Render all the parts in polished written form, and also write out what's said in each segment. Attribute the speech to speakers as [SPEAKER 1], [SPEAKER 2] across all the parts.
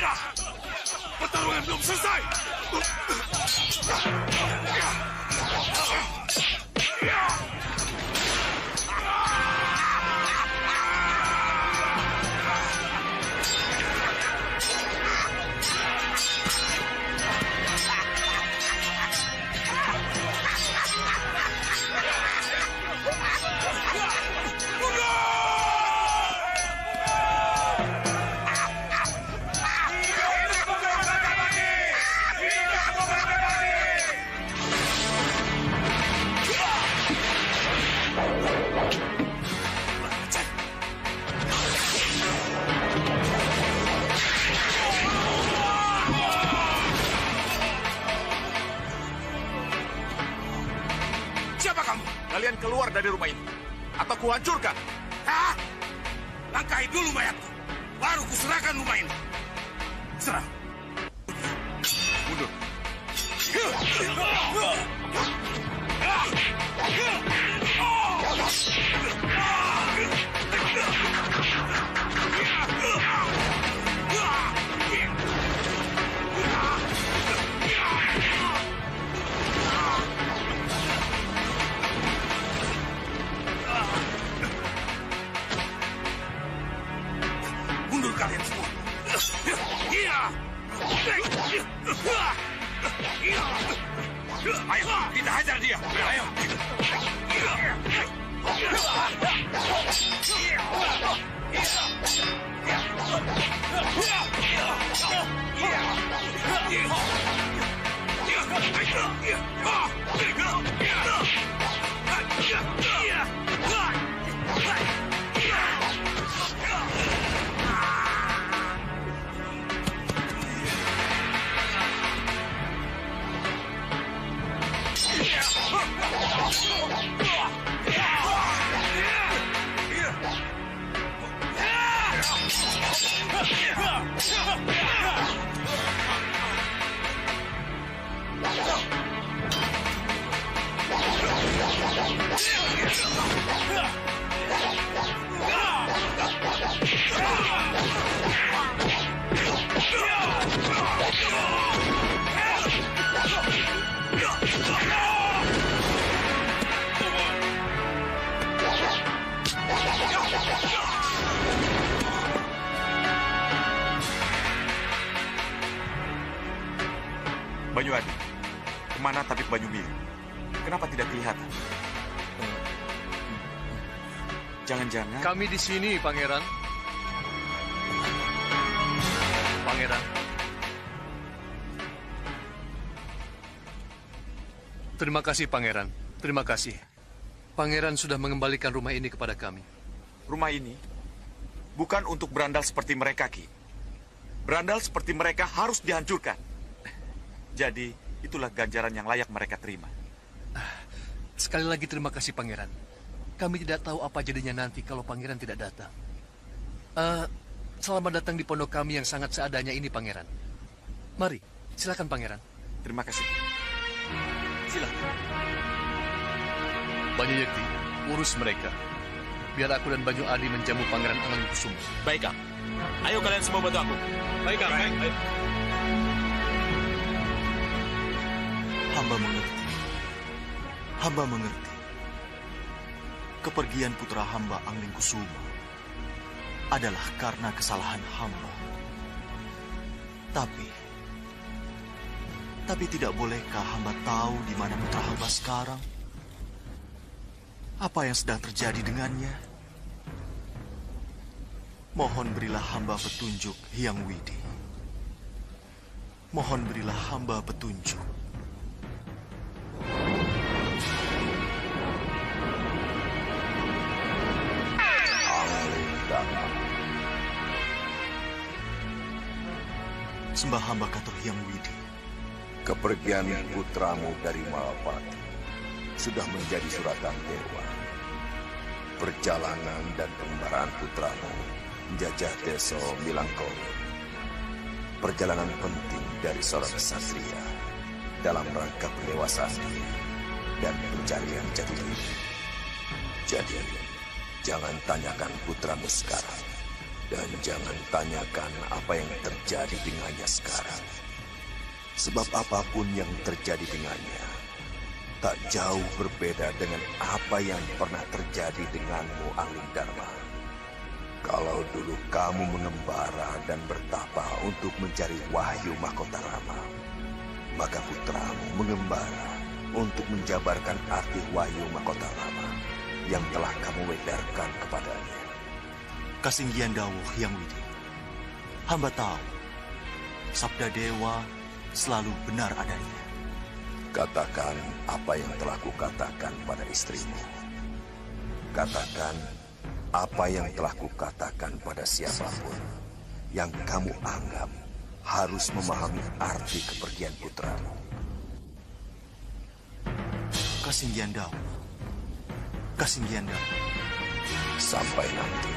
[SPEAKER 1] Tidak! Pertarungan belum selesai!
[SPEAKER 2] Kalian keluar dari rumah ini, atau kuhancurkan.
[SPEAKER 1] Hah? Langkahi dulu mayatku, baru kuserahkan rumah ini. Serah.
[SPEAKER 2] Mundur.
[SPEAKER 1] Mundur kalian semua. Ayo, kita hajar dia. Ayo.
[SPEAKER 2] Banyu Adi, kemana tabib Banyu Biru? Kenapa tidak kelihatan? Jangan-jangan...
[SPEAKER 3] Kami di sini, Pangeran. Pangeran. Terima kasih, Pangeran. Terima kasih. Pangeran sudah mengembalikan rumah ini kepada kami.
[SPEAKER 2] Rumah ini bukan untuk berandal seperti mereka, Ki. Berandal seperti mereka harus dihancurkan. Jadi, itulah ganjaran yang layak mereka terima.
[SPEAKER 3] Sekali lagi terima kasih, Pangeran. Kami tidak tahu apa jadinya nanti kalau Pangeran tidak datang. Selamat datang di pondok kami yang sangat seadanya ini, Pangeran. Mari, silakan, Pangeran.
[SPEAKER 2] Terima kasih.
[SPEAKER 3] Silakan. Banyu Yekti, urus mereka. Biar aku dan Banyu Adi menjamu Pangeran Anangkusuma.
[SPEAKER 2] Baik, Kang. Ayo kalian semua bantu aku.
[SPEAKER 3] Baik, Kang. Baik. Ayo.
[SPEAKER 4] Hamba mengerti. Hamba mengerti. Kepergian putra hamba Anglingkusuma adalah karena kesalahan hamba. Tapi tidak bolehkah hamba tahu di mana putra hamba sekarang? Apa yang sedang terjadi dengannya? Mohon berilah hamba petunjuk, Hyang Widi. Mohon berilah hamba petunjuk. Sembah hamba katur Hyang Widi.
[SPEAKER 5] Kepergian putramu dari Malapati sudah menjadi suratan dewa. Perjalanan dan pengembaraan putramu menjajah desa Milangkowi. Perjalanan penting dari seorang ksatria dalam rangka pendewasaan diri dan pencarian jati diri. Jadi, jangan tanyakan putramu sekarang. Dan jangan tanyakan apa yang terjadi dengannya sekarang. Sebab apapun yang terjadi dengannya, tak jauh berbeda dengan apa yang pernah terjadi denganmu, Angling Dharma. Kalau dulu kamu mengembara dan bertapa untuk mencari Wahyu Mahkota Rama, maka putramu mengembara untuk menjabarkan arti Wahyu Mahkota Rama yang telah kamu wedarkan kepadanya.
[SPEAKER 4] Kasinggihan dawuh Hyang Widi. Hamba tahu, sabda dewa selalu benar adanya.
[SPEAKER 5] Katakan apa yang telah kukatakan pada istrimu. Katakan apa yang telah kukatakan pada siapapun yang kamu anggap harus memahami arti kepergian putramu.
[SPEAKER 4] Kasinggihan dawuh. Kasinggihan dawuh.
[SPEAKER 5] Sampai nanti.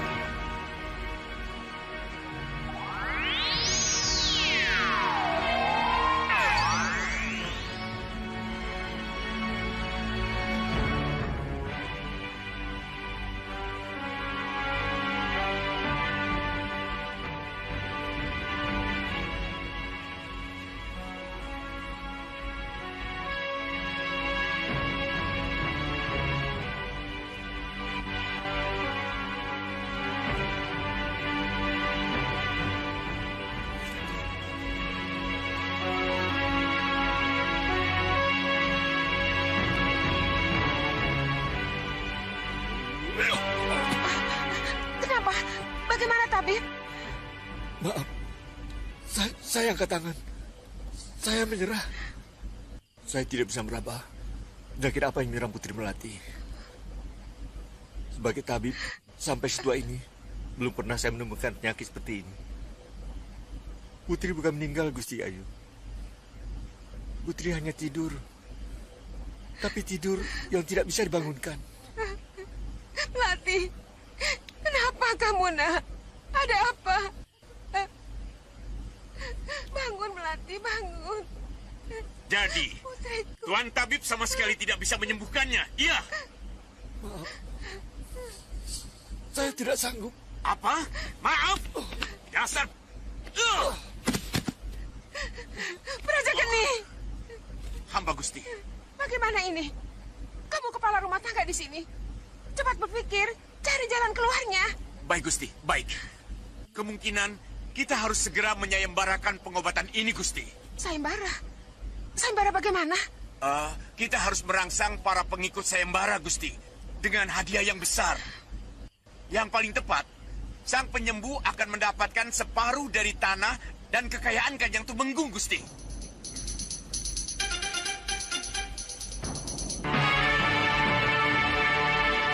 [SPEAKER 6] Maaf, saya angkat tangan. Saya menyerah. Saya tidak bisa meraba penyakit apa yang menyerang Putri Melati. Sebagai tabib, sampai setua ini, belum pernah saya menemukan penyakit seperti ini. Putri bukan meninggal, Gusti Ayu. Putri hanya tidur. Tapi tidur yang tidak bisa dibangunkan.
[SPEAKER 7] Melati, kenapa kamu, nak? Ada apa? Bangun, Melati, bangun.
[SPEAKER 1] Jadi,
[SPEAKER 7] Putriku.
[SPEAKER 1] Tuan Tabib sama sekali tidak bisa menyembuhkannya. Iya.
[SPEAKER 6] Maaf. Saya tidak sanggup.
[SPEAKER 1] Apa? Maaf. Dasar.
[SPEAKER 7] Praja Geni.
[SPEAKER 1] Hamba Gusti.
[SPEAKER 7] Bagaimana ini? Kamu kepala rumah tangga di sini. Cepat berpikir, cari jalan keluarnya.
[SPEAKER 1] Baik, Gusti. Baik. Kemungkinan kita harus segera menyayembarakan pengobatan ini, Gusti.
[SPEAKER 7] Sayembara? Sayembara bagaimana?
[SPEAKER 1] Kita harus merangsang para pengikut sayembara, Gusti. Dengan hadiah yang besar. Yang paling tepat, sang penyembuh akan mendapatkan separuh dari tanah dan kekayaan Kanjeng Tumenggung, Gusti.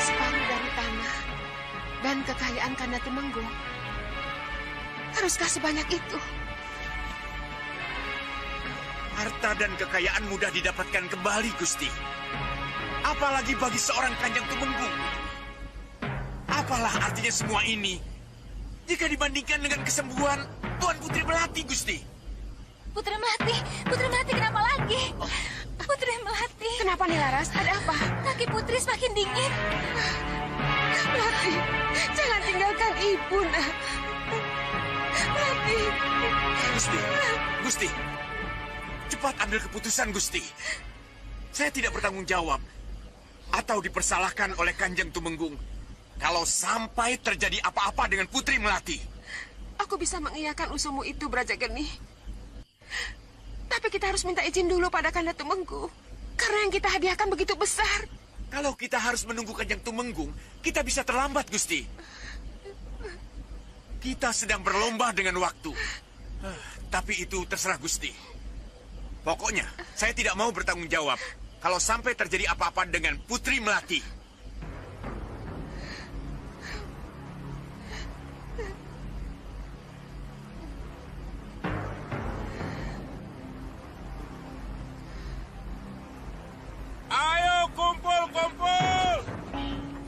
[SPEAKER 7] Separuh dari tanah dan kekayaan Kanda Tumenggung. Haruskah sebanyak itu?
[SPEAKER 1] Harta dan kekayaan mudah didapatkan kembali, Gusti. Apalagi bagi seorang Kanjeng Tumenggung. Apalah artinya semua ini jika dibandingkan dengan kesembuhan Tuan Putri Melati, Gusti?
[SPEAKER 8] Putri Melati kenapa lagi? Putri Melati.
[SPEAKER 7] Kenapa nih, Laras? Ada apa?
[SPEAKER 8] Kaki Putri semakin dingin.
[SPEAKER 7] Melati, jangan tinggalkan ibu, nak. Melati.
[SPEAKER 1] Gusti, cepat ambil keputusan, Gusti. Saya tidak bertanggung jawab atau dipersalahkan oleh Kanjeng Tumenggung kalau sampai terjadi apa-apa dengan Putri Melati.
[SPEAKER 7] Aku bisa mengiyakan usulmu itu, Braja Geni. Tapi kita harus minta izin dulu pada Kanda Tumenggung. Karena yang kita hadiahkan begitu besar.
[SPEAKER 1] Kalau kita harus menunggu Kanjeng Tumenggung, kita bisa terlambat, Gusti. Kita sedang berlomba dengan waktu. Tapi itu terserah Gusti. Pokoknya, saya tidak mau bertanggung jawab kalau sampai terjadi apa-apa dengan Putri Melati.
[SPEAKER 9] Ayo kumpul!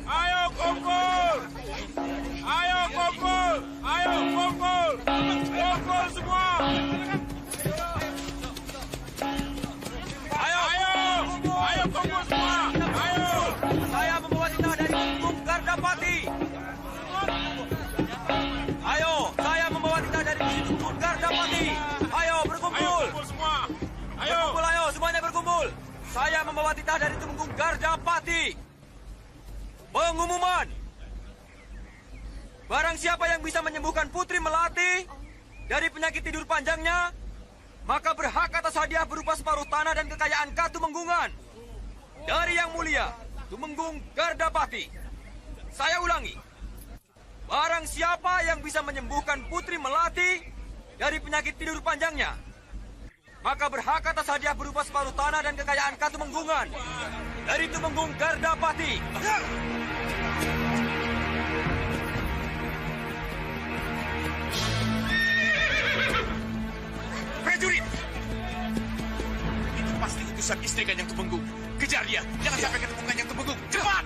[SPEAKER 9] Ayo kumpul! Kumpul semua! Ayo kumpul semua! Ayo!
[SPEAKER 10] Saya membawa titah dari Tumenggung Gardapati. Pengumuman. Barang siapa yang bisa menyembuhkan Putri Melati dari penyakit tidur panjangnya, maka berhak atas hadiah berupa separuh tanah dan kekayaan Katumenggungan dari Yang Mulia Tumenggung Gardapati. Saya ulangi. Barang siapa yang bisa menyembuhkan Putri Melati dari penyakit tidur panjangnya, maka berhak atas hadiah berupa separuh tanah dan kekayaan Katumenggungan dari Tumenggung Gardapati.
[SPEAKER 1] Prajurit! Itu pasti utusan istri Kanjeng Tumenggung. Kejar dia, jangan sampai ketemu Kanjeng Tumenggung. Cepat!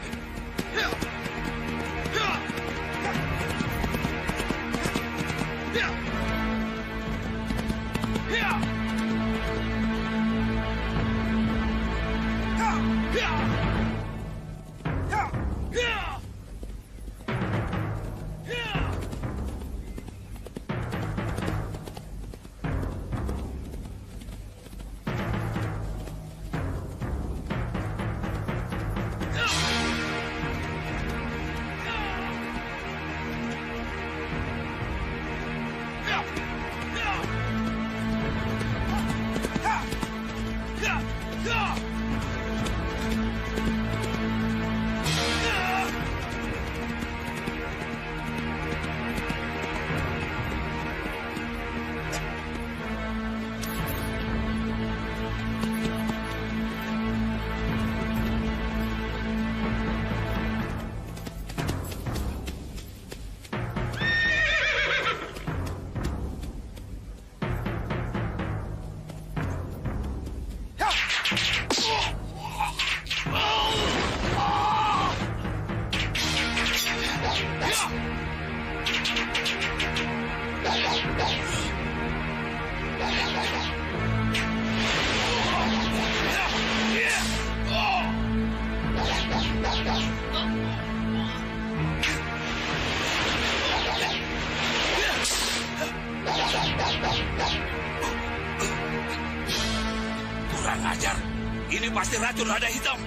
[SPEAKER 1] Kurang ajar. Ini pasti racun lada hitam.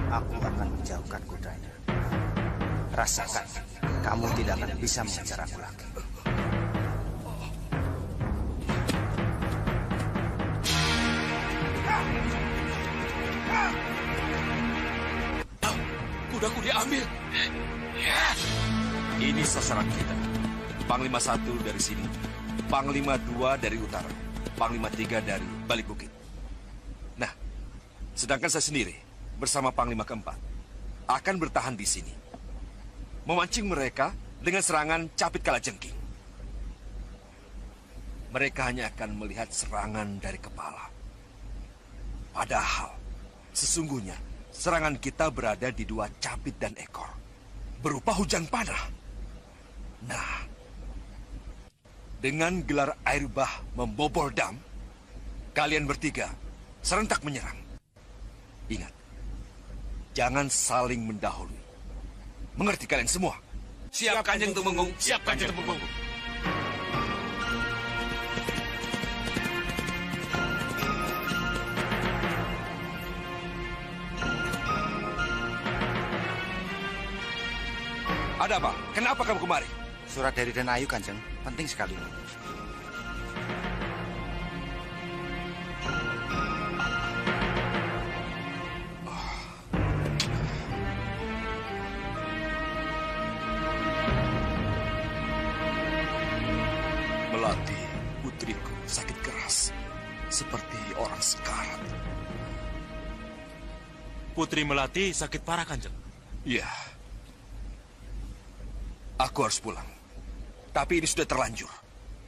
[SPEAKER 11] Aku akan menjauhkan kudanya. Rasakan, kamu tidak akan bisa mengejar aku lagi.
[SPEAKER 1] Kudaku diambil.
[SPEAKER 5] Ini sasaran kita. Panglima 1 dari sini, Panglima 2 dari utara, Panglima 3 dari balik bukit. Nah, sedangkan saya sendiri bersama Panglima keempat akan bertahan di sini, memancing mereka dengan serangan Capit Kalajengking. Mereka hanya akan melihat serangan dari kepala. Padahal, sesungguhnya serangan kita berada di 2 capit dan ekor, berupa hujan panah. Nah, dengan gelar air bah membobol dam, kalian bertiga serentak menyerang. Ingat, jangan saling mendahului. Mengerti kalian semua?
[SPEAKER 1] Siap Kanjeng Tumenggung, siap Kanjeng Tumenggung.
[SPEAKER 5] Ada apa? Kenapa kamu kemari?
[SPEAKER 11] Surat dari Den Ayu, Kanjeng. Penting sekali.
[SPEAKER 5] Melati, putriku, sakit keras. Seperti orang sekarat.
[SPEAKER 9] Putri Melati sakit parah, Kanjeng.
[SPEAKER 5] Iya. Aku harus pulang. Tapi ini sudah terlanjur.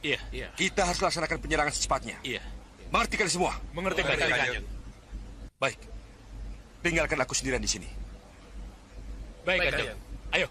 [SPEAKER 9] Iya, iya.
[SPEAKER 5] Kita harus laksanakan penyerangan secepatnya.
[SPEAKER 9] Iya.
[SPEAKER 5] Mengerti kalian semua?
[SPEAKER 9] Mengerti, Kanjeng.
[SPEAKER 5] Baik. Tinggalkan aku sendirian di sini.
[SPEAKER 9] Baik, Kanjeng. Ayo.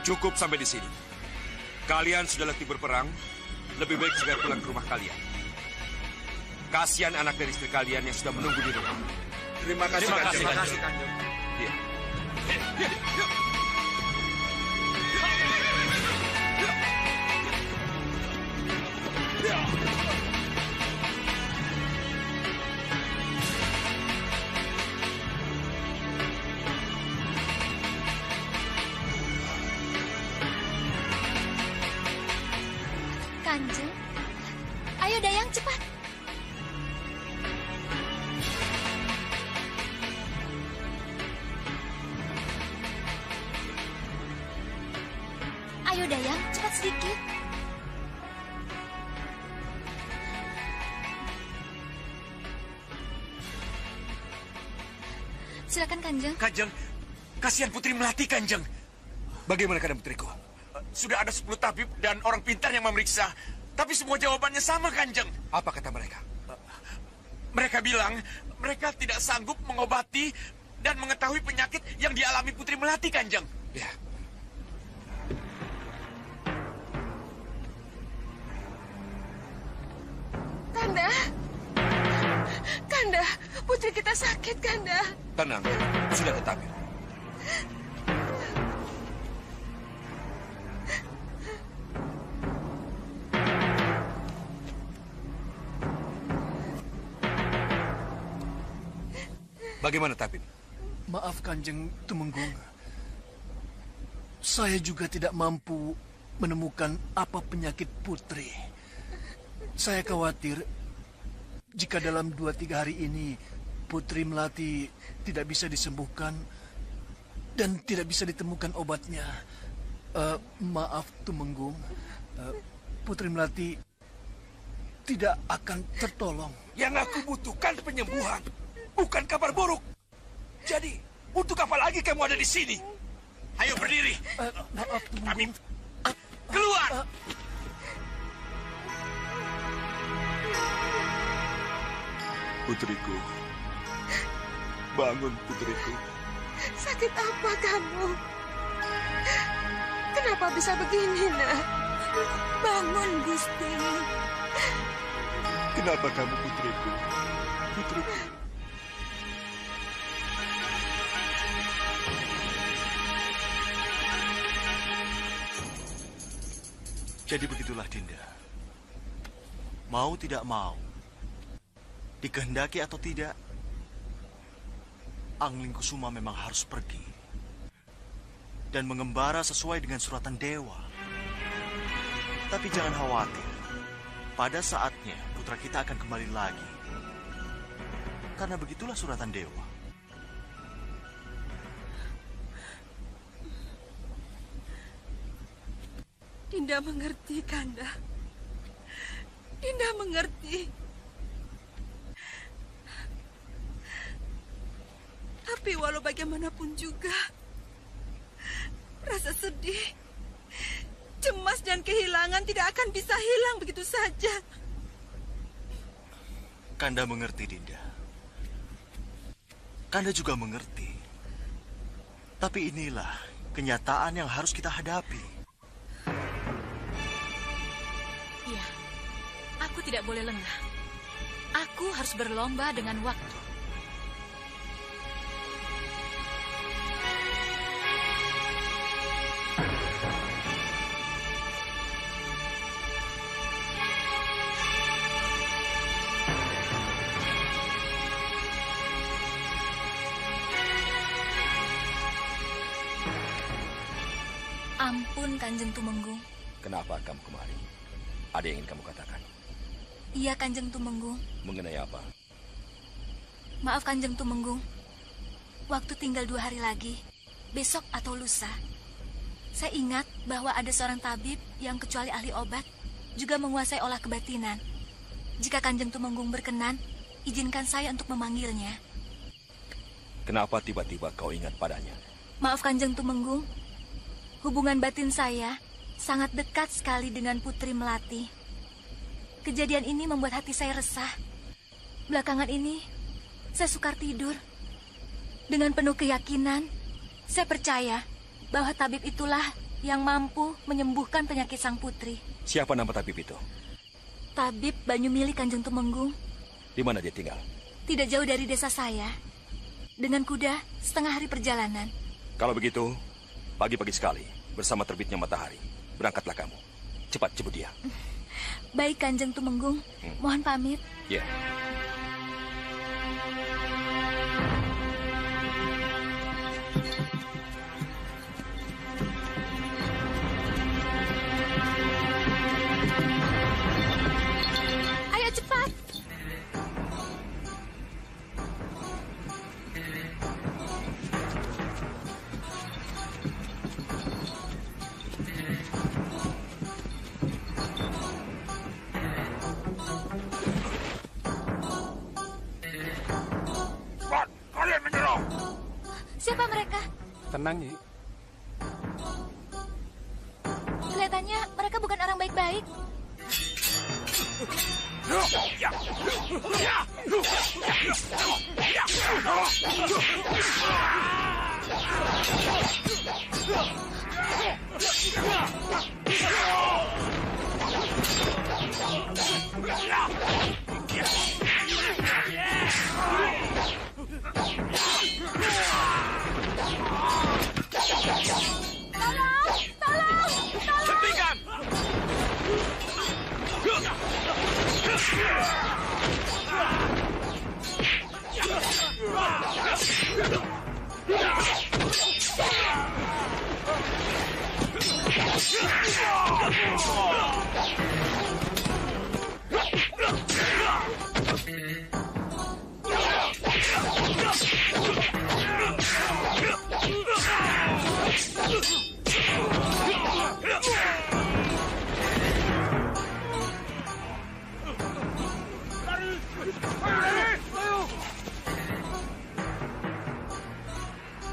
[SPEAKER 12] Cukup sampai di sini. Kalian sudah letih berperang, lebih baik segera pulang ke rumah kalian. Kasihan anak dan istri kalian yang sudah menunggu di rumah.
[SPEAKER 10] Terima kasih,
[SPEAKER 12] Kanjeng.
[SPEAKER 10] Kanjeng.
[SPEAKER 12] Iya.
[SPEAKER 8] Kanjeng, ayo Dayang cepat. Ayo Dayang, cepat sedikit. Silakan Kanjeng.
[SPEAKER 1] Kanjeng, kasihan Putri Melati, Kanjeng.
[SPEAKER 12] Bagaimana keadaan putriku?
[SPEAKER 1] Sudah ada 10 tabib dan orang pintar yang memeriksa. Tapi semua jawabannya sama, Kanjeng.
[SPEAKER 12] Apa kata mereka?
[SPEAKER 1] Mereka bilang mereka tidak sanggup mengobati dan mengetahui penyakit yang dialami Putri Melati, Kanjeng.
[SPEAKER 12] Ya.
[SPEAKER 7] Kanda. Kanda, putri kita sakit, Kanda.
[SPEAKER 12] Tenang, sudah tetap. Bagaimana, Tabib?
[SPEAKER 3] Maaf, Kanjeng Tumenggung. Saya juga tidak mampu menemukan apa penyakit Putri. Saya khawatir jika dalam 2-3 hari ini Putri Melati tidak bisa disembuhkan dan tidak bisa ditemukan obatnya. Maaf, Tumenggung. Putri Melati tidak akan tertolong.
[SPEAKER 12] Yang aku butuhkan penyembuhan, bukan kabar buruk. Jadi, untuk apa lagi kamu ada di sini?
[SPEAKER 1] Ayo berdiri.
[SPEAKER 3] Maaf, Tumenggung.
[SPEAKER 1] Keluar!
[SPEAKER 2] Putriku. Bangun, putriku.
[SPEAKER 7] Sakit apa kamu? Kenapa bisa begini, nak? Bangun, Gusti.
[SPEAKER 2] Kenapa kamu, putriku? Putriku.
[SPEAKER 4] Jadi begitulah, Dinda. Mau tidak mau, dikehendaki atau tidak, Angling Kusuma memang harus pergi dan mengembara sesuai dengan suratan dewa. Tapi jangan khawatir, pada saatnya putra kita akan kembali lagi. Karena begitulah suratan dewa.
[SPEAKER 13] Dinda mengerti, Kanda. Dinda mengerti. Tapi walau bagaimanapun juga, rasa sedih, cemas dan kehilangan tidak akan bisa hilang begitu saja.
[SPEAKER 4] Kanda mengerti, Dinda. Kanda juga mengerti. Tapi inilah kenyataan yang harus kita hadapi.
[SPEAKER 8] Iya, aku tidak boleh lengah. Aku harus berlomba dengan waktu. Ampun, Kanjeng Tumenggung.
[SPEAKER 5] Kenapa kamu kemari? Ada yang ingin kamu katakan?
[SPEAKER 8] Iya, Kanjeng Tumenggung.
[SPEAKER 5] Mengenai apa?
[SPEAKER 8] Maaf, Kanjeng Tumenggung. Waktu tinggal 2 hari lagi, besok atau lusa. Saya ingat bahwa ada seorang tabib yang kecuali ahli obat, juga menguasai olah kebatinan. Jika Kanjeng Tumenggung berkenan, izinkan saya untuk memanggilnya.
[SPEAKER 5] Kenapa tiba-tiba kau ingat padanya?
[SPEAKER 8] Maaf, Kanjeng Tumenggung. Hubungan batin saya sangat dekat sekali dengan Putri Melati. Kejadian ini membuat hati saya resah. Belakangan ini, saya sukar tidur. Dengan penuh keyakinan, saya percaya bahwa tabib itulah yang mampu menyembuhkan penyakit sang putri.
[SPEAKER 14] Siapa nama tabib itu?
[SPEAKER 8] Tabib Banyumili Kanjeng Tumenggung.
[SPEAKER 14] Di mana dia tinggal?
[SPEAKER 8] Tidak jauh dari desa saya. Dengan kuda, setengah hari perjalanan.
[SPEAKER 14] Kalau begitu, pagi-pagi sekali, bersama terbitnya matahari, berangkatlah kamu. Cepat jemput dia.
[SPEAKER 8] Baik, Kanjeng Tumenggung. Mohon pamit.
[SPEAKER 14] Ya.
[SPEAKER 8] Ayo cepat.
[SPEAKER 1] Kalian menyerang!
[SPEAKER 8] Siapa mereka?
[SPEAKER 15] Tenang, Nyi.
[SPEAKER 8] Kelihatannya mereka bukan orang baik-baik.
[SPEAKER 1] Hentikan!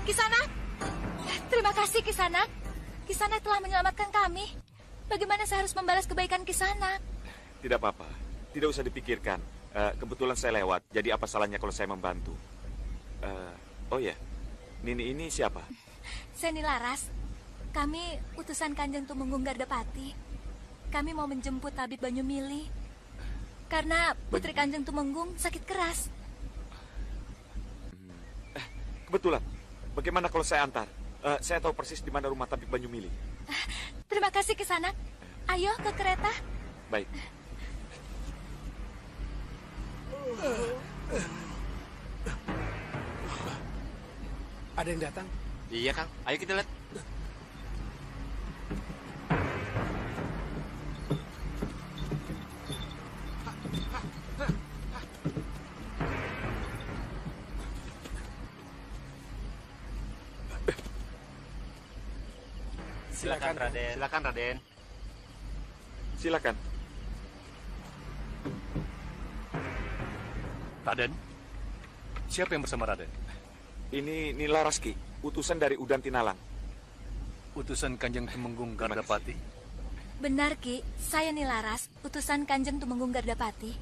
[SPEAKER 8] Kisanak, terima kasih Kisanak. Kisanak telah menyelamatkan kami. Bagaimana saya harus membalas kebaikan Kisanak?
[SPEAKER 2] Tidak apa-apa, tidak usah dipikirkan. Kebetulan saya lewat, jadi apa salahnya kalau saya membantu? Oh ya, Nini ini siapa?
[SPEAKER 8] Saya Nilaras. Kami utusan Kanjeng Tumenggung Gardapati. Kami mau menjemput Tabib Banyumili. Karena putri Kanjeng Tumenggung sakit keras.
[SPEAKER 2] Kebetulan. Bagaimana kalau saya antar? Saya tahu persis di mana rumah Tabib Banyumili.
[SPEAKER 8] Terima kasih Kisanak. Ayo ke kereta.
[SPEAKER 2] Baik.
[SPEAKER 15] Ada yang datang?
[SPEAKER 9] Iya, Kang. Ayo kita lihat.
[SPEAKER 11] Silakan, Raden.
[SPEAKER 9] Silakan, Raden.
[SPEAKER 2] Silakan.
[SPEAKER 3] Raden, siapa yang bersama Raden?
[SPEAKER 2] Ini Nilaras, Ki, utusan dari Udan Tinalang.
[SPEAKER 3] Utusan Kanjeng Tumenggung Gardapati?
[SPEAKER 8] Benar, Ki. Saya Nilaras, utusan Kanjeng Tumenggung Gardapati.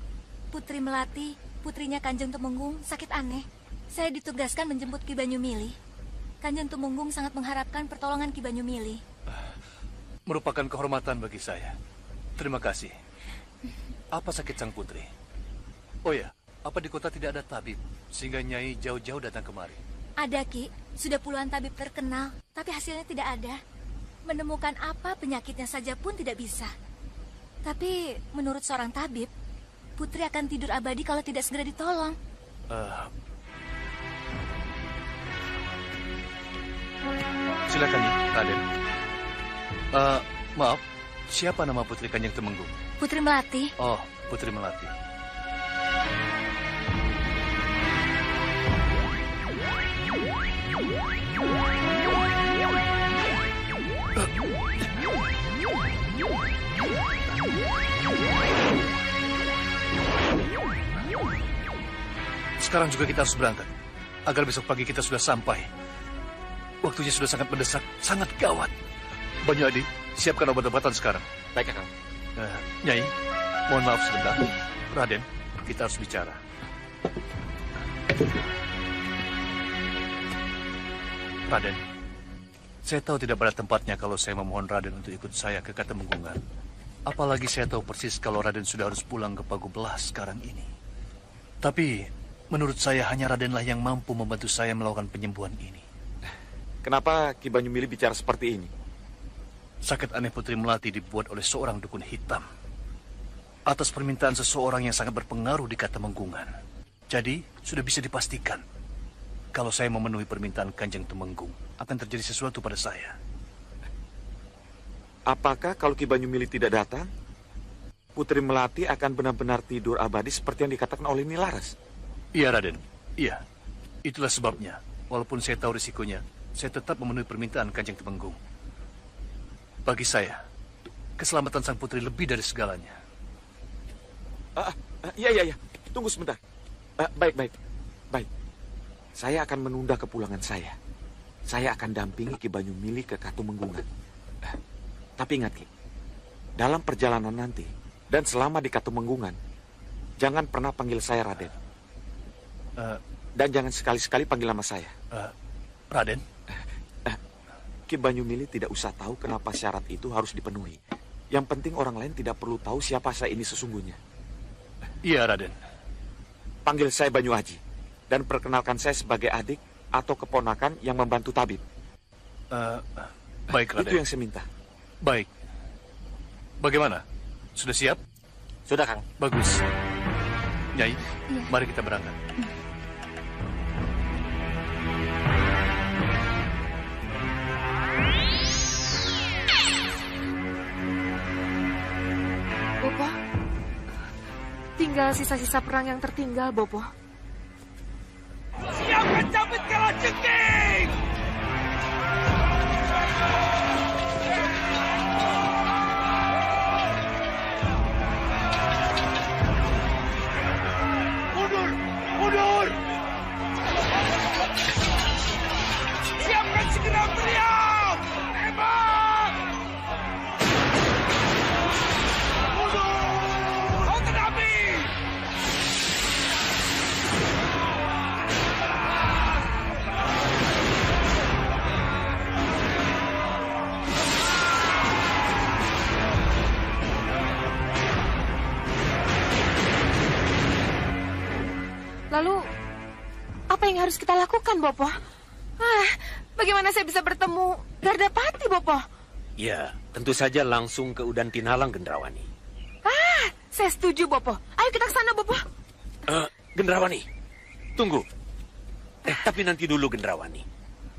[SPEAKER 8] Putri Melati, putrinya Kanjeng Tumenggung, sakit aneh. Saya ditugaskan menjemput Ki Banyumili. Kanjeng Tumenggung sangat mengharapkan pertolongan Ki Banyumili.
[SPEAKER 3] Merupakan kehormatan bagi saya. Terima kasih. Apa sakit sang putri? Oh ya, apa di kota tidak ada tabib sehingga Nyai jauh-jauh datang kemari?
[SPEAKER 8] Ada, Ki. Sudah puluhan tabib terkenal, tapi hasilnya tidak ada. Menemukan apa penyakitnya saja pun tidak bisa. Tapi menurut seorang tabib, putri akan tidur abadi kalau tidak segera ditolong.
[SPEAKER 3] Silakan ya, Raden. Maaf, siapa nama putri Kanjeng Tumenggung?
[SPEAKER 8] Putri Melati.
[SPEAKER 3] Oh, Putri Melati. Sekarang juga kita harus berangkat, agar besok pagi kita sudah sampai. Waktunya sudah sangat mendesak, sangat gawat. Banyu Adi, siapkan obat-obatan sekarang.
[SPEAKER 9] Baik, Kang.
[SPEAKER 3] Nyai, mohon maaf sebentar. Raden, kita harus bicara. Raden, Saya tahu tidak pada tempatnya kalau saya memohon Raden untuk ikut saya ke Katemenggungan. Apalagi saya tahu persis kalau Raden sudah harus pulang ke Pagubelas sekarang ini. Tapi menurut saya hanya Radenlah yang mampu membantu saya melakukan penyembuhan ini.
[SPEAKER 2] Kenapa Ki Banyumili bicara seperti ini?
[SPEAKER 3] Sakit aneh Putri Melati dibuat oleh seorang dukun hitam. Atas permintaan seseorang yang sangat berpengaruh di Katemenggungan. Jadi sudah bisa dipastikan kalau saya memenuhi permintaan Kanjeng Tumenggung, akan terjadi sesuatu pada saya.
[SPEAKER 2] Apakah kalau Ki Banyumili tidak datang, Putri Melati akan benar-benar tidur abadi seperti yang dikatakan oleh Nilaras?
[SPEAKER 3] Iya, Raden. Iya. Itulah sebabnya, walaupun saya tahu risikonya, saya tetap memenuhi permintaan Kanjeng Tumenggung. Bagi saya, keselamatan sang putri lebih dari segalanya.
[SPEAKER 2] Iya. Tunggu sebentar. Baik. Saya akan menunda kepulangan saya. Saya akan dampingi Ki Banyumili ke Katemenggungan. Tapi ingat, Ki, dalam perjalanan nanti dan selama di Katemenggungan, jangan pernah panggil saya Raden. Dan jangan sekali-sekali panggil nama saya.
[SPEAKER 3] Raden?
[SPEAKER 2] Ki Banyumili tidak usah tahu kenapa syarat itu harus dipenuhi. Yang penting orang lain tidak perlu tahu siapa saya ini sesungguhnya.
[SPEAKER 3] Iya, Raden.
[SPEAKER 2] Panggil saya Banyu Aji. Dan perkenalkan saya sebagai adik atau keponakan yang membantu tabib.
[SPEAKER 3] Baik, Raden.
[SPEAKER 2] Itu yang saya minta.
[SPEAKER 3] Baik. Bagaimana? Sudah siap?
[SPEAKER 9] Sudah, Kang.
[SPEAKER 3] Bagus. Nyai, mari kita berangkat.
[SPEAKER 7] Bopo, tinggal sisa-sisa perang yang tertinggal, Bopo.
[SPEAKER 1] Siapkan cabut kalajengking! Mundur! Siapkan segera teriak! Tembak! Mundur! Kau terdapi!
[SPEAKER 7] Lalu, apa yang harus kita lakukan, Bopo? Bagaimana saya bisa bertemu Gardapati, Bopo?
[SPEAKER 9] Ya, tentu saja langsung ke Udan Tinalang, Gendrawani.
[SPEAKER 7] Saya setuju, Bopo. Ayo kita ke sana, Bopo.
[SPEAKER 9] Gendrawani, tunggu. Tapi nanti dulu, Gendrawani.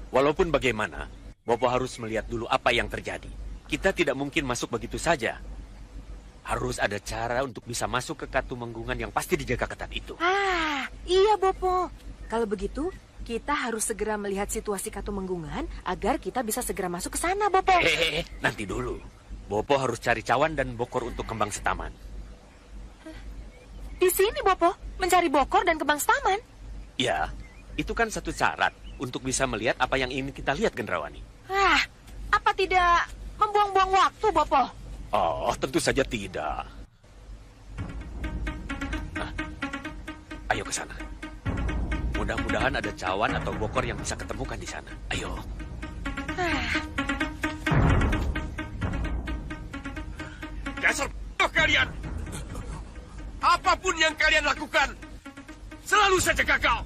[SPEAKER 9] Walaupun bagaimana, Bopo harus melihat dulu apa yang terjadi. Kita tidak mungkin masuk begitu saja. Harus ada cara untuk bisa masuk ke Katemenggungan yang pasti dijaga ketat itu.
[SPEAKER 16] Iya, Bopo. Kalau begitu, kita harus segera melihat situasi Katemenggungan agar kita bisa segera masuk ke sana, Bopo.
[SPEAKER 9] Nanti dulu. Bopo harus cari cawan dan bokor untuk kembang setaman.
[SPEAKER 16] Di sini, Bopo, mencari bokor dan kembang setaman.
[SPEAKER 9] Ya, itu kan satu syarat untuk bisa melihat apa yang ingin kita lihat, Gendrawani.
[SPEAKER 16] Apa tidak membuang-buang waktu, Bopo?
[SPEAKER 9] Oh, tentu saja tidak. Ayo ke sana. Mudah-mudahan ada cawan atau bokor yang bisa ketemukan di sana. Ayo.
[SPEAKER 12] Dasar kalian! Apapun yang kalian lakukan, selalu saja gagal.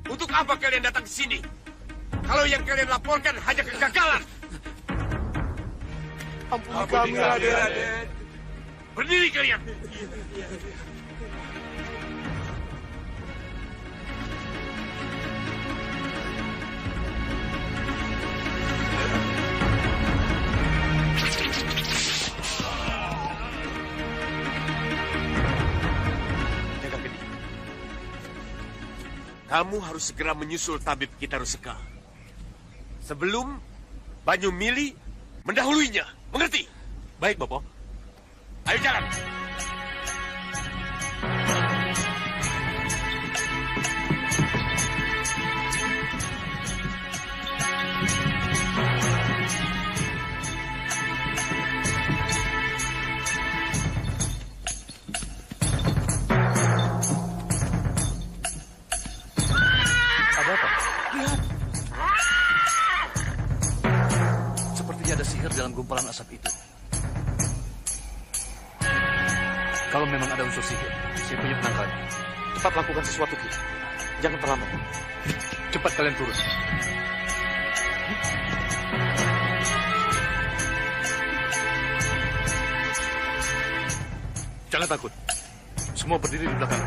[SPEAKER 12] Untuk apa kalian datang ke sini? Kalau yang kalian laporkan hanya kegagalan.
[SPEAKER 1] Ampuni kami, Raden.
[SPEAKER 12] Berdiri kalian. Kamu harus segera menyusul tabib Kitaruseka. Sebelum Banyumili mendahuluinya. Mengerti?
[SPEAKER 9] Baik, Bopo.
[SPEAKER 12] Ayo jalan.
[SPEAKER 3] Lihat. Sepertinya ada sihir dalam gumpalan asap itu. Kalau memang ada unsur sihir, saya punya penangkalnya.
[SPEAKER 2] Cepat lakukan sesuatu, Ki. Jangan terlambat.
[SPEAKER 3] Cepat kalian turun. Jangan takut. Semua berdiri di belakang.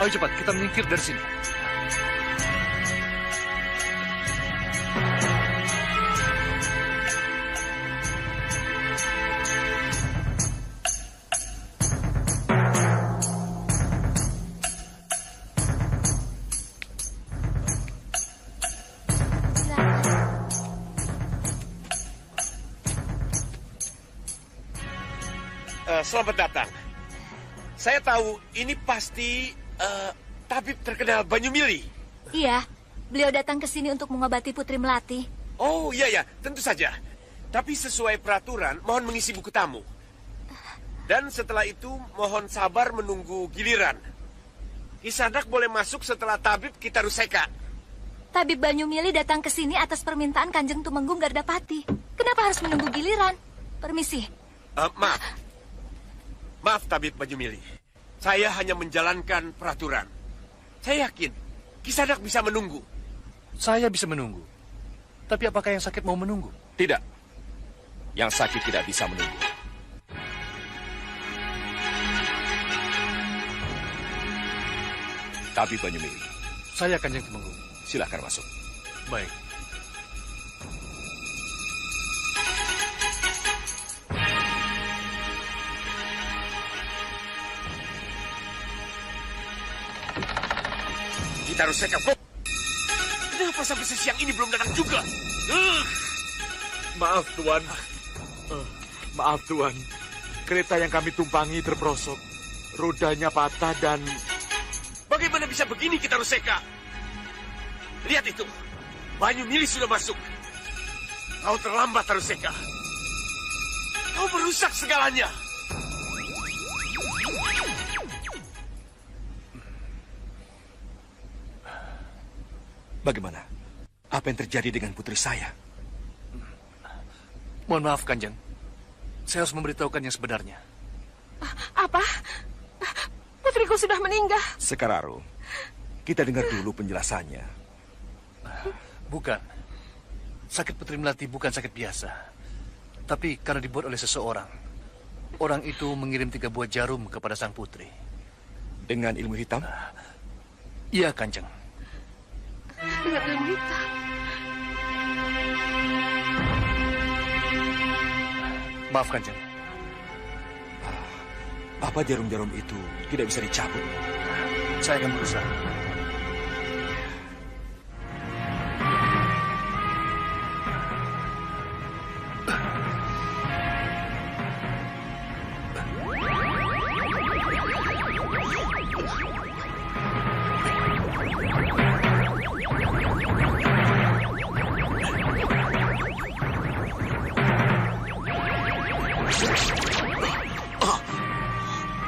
[SPEAKER 3] Ayo cepat, kita menyingkir dari sini.
[SPEAKER 9] Selamat datang. Saya tahu ini pasti tabib terkenal Banyumili.
[SPEAKER 8] Iya, beliau datang ke sini untuk mengobati Putri Melati.
[SPEAKER 9] Oh iya, tentu saja. Tapi sesuai peraturan, mohon mengisi buku tamu. Dan setelah itu, mohon sabar menunggu giliran. Kisanak boleh masuk setelah tabib kita ruseka.
[SPEAKER 8] Tabib Banyumili datang ke sini atas permintaan Kanjeng Tumenggung Gardapati. Kenapa harus menunggu giliran? Permisi.
[SPEAKER 9] Maaf, Tabib Banyumili. Saya hanya menjalankan peraturan. Saya yakin Kisanak bisa menunggu.
[SPEAKER 3] Saya bisa menunggu. Tapi apakah yang sakit mau menunggu?
[SPEAKER 14] Tidak. Yang sakit tidak bisa menunggu. Tabib Banyumili.
[SPEAKER 3] Saya Kanjeng Tumenggung.
[SPEAKER 14] Silakan masuk.
[SPEAKER 3] Baik.
[SPEAKER 9] Kita harus cek up. Kenapa sampai sesiang ini belum datang juga?
[SPEAKER 2] Maaf, Tuan. Maaf, Tuan. Kereta yang kami tumpangi terperosok. Rodanya patah dan...
[SPEAKER 9] Bagaimana bisa begini kita Ruseka? Lihat itu. Banyumili sudah masuk. Kau terlambat, Ruseka. Kau merusak segalanya.
[SPEAKER 14] Bagaimana? Apa yang terjadi dengan putri saya?
[SPEAKER 3] Mohon maaf, Kanjeng. Saya harus memberitahukan yang sebenarnya.
[SPEAKER 7] Apa? Putriku sudah meninggal.
[SPEAKER 14] Sekararo, kita dengar dulu penjelasannya.
[SPEAKER 3] Bukan. Sakit Putri Melati bukan sakit biasa. Tapi karena dibuat oleh seseorang. Orang itu mengirim 3 buah jarum kepada sang putri.
[SPEAKER 14] Dengan ilmu hitam?
[SPEAKER 3] Iya, Kanjeng.
[SPEAKER 7] Dengan ilmu hitam.
[SPEAKER 3] Maaf, Kanjeng.
[SPEAKER 14] Apa jarum-jarum itu tidak bisa dicabut?
[SPEAKER 3] Saya akan berusaha.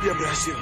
[SPEAKER 2] Dia berhasil.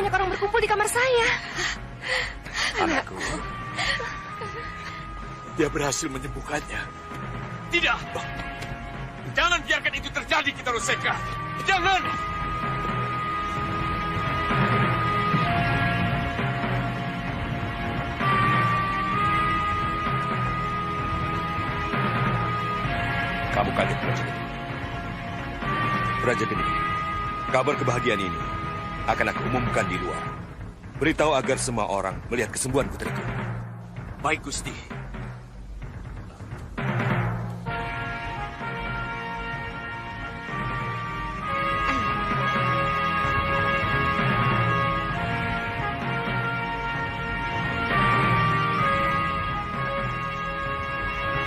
[SPEAKER 16] banyak orang berkumpul di kamar saya.
[SPEAKER 2] Anakku, dia berhasil menyembuhkannya.
[SPEAKER 1] Tidak. Jangan biarkan itu terjadi, Kitaro Seka. Jangan.
[SPEAKER 14] Kamu kaget, Praja Geni. Praja Geni, kabar kebahagiaan ini akan aku umumkan di luar. Beritahu agar semua orang melihat kesembuhan putriku.
[SPEAKER 1] Baik, Gusti.